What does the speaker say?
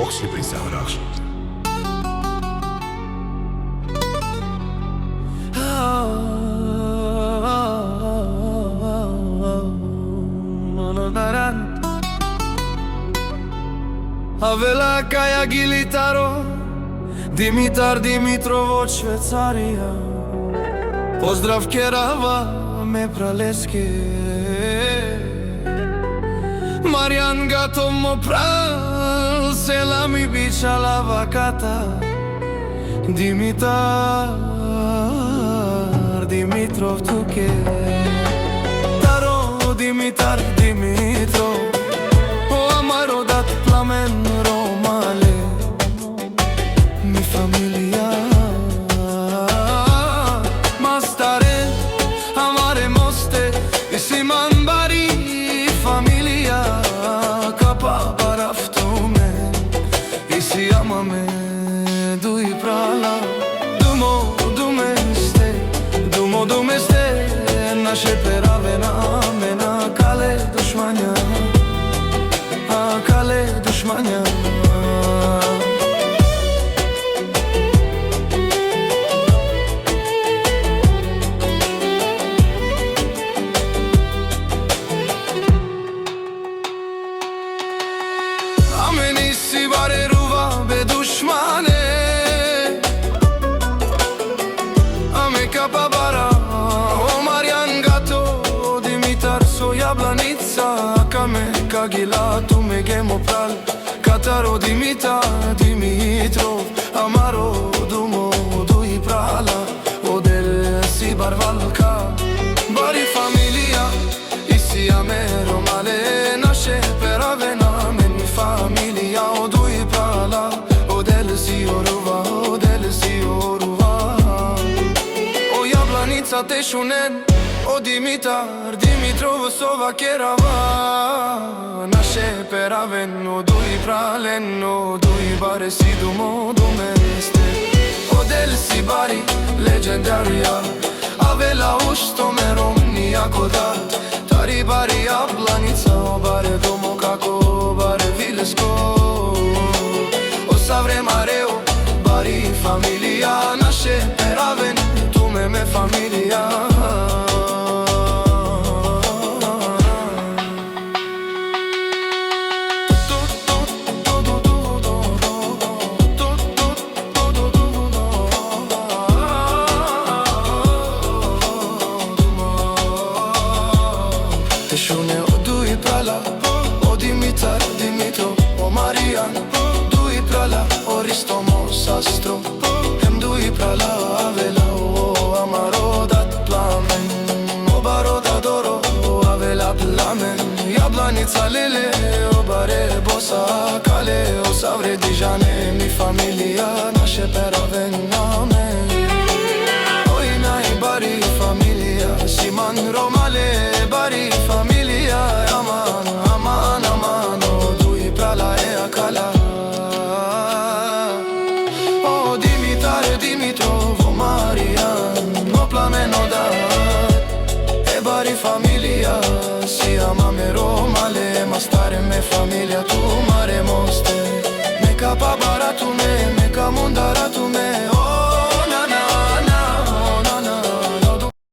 Foxy Bizarras. Avela Kaja Gilitaro, Dimitar Dimitrov од Швейцарија. Поздрав Керава ме пралеске, Маријан Гато мо прал, селами бичала ваката. Димитар Димитров туке, Таро Димитар Димитров, о амаро дат пламен ромале, ми фамилија мастаре, амаре мосте, и симан бари фамилија, капа барафтуме, и си амаме дуи прала. Думе сте, наше пераве на мена, кале душмања, кале душмања. А мени си баре рува бе душмане, а ме капа бара. Јабланица, каме кагила, ту ме гемо прал. Катаро Димитар Димитров, амаро думо дуи прала. Одел си барвалка, бари фамилија, и си амеро мале, наше пераве на мени фамилија, одуи прала. Одел си орува, одел си орува. О јабланица те шунен, о Димитар Димитров со вакерава, наше перавен, о дуи прален, о дуи баре си думо думе сте. Одел си бари легендарија, авела ушто ме ромни ако дат. Тари бари јабланица, о баре думо како баре вилеско. О саврема рео, бари фамилија, наше перавен, туме ме фамилија. Te shune o dui prala, o Dimitar Dimitrov, o Marijan, dui prala, o Ristomo Sastro, hem dui prala, avela o amaro dat plamen, o baro da doro, o avela plamen. Јабланица леле, o bare bosa kale, o savre dijane, mi familiја, наше пераве наме. Ой најбари фамилија, симан ромале, бари фамилија, аман, аман, аман, о дуи прала е акала. О Димитар Димитров, о Маријан, о пламено дат, е бари фамилија, си амаме ромале, мастаре ме фамилија, ту маре мосте, мека па баратуме, мека мундаратуме.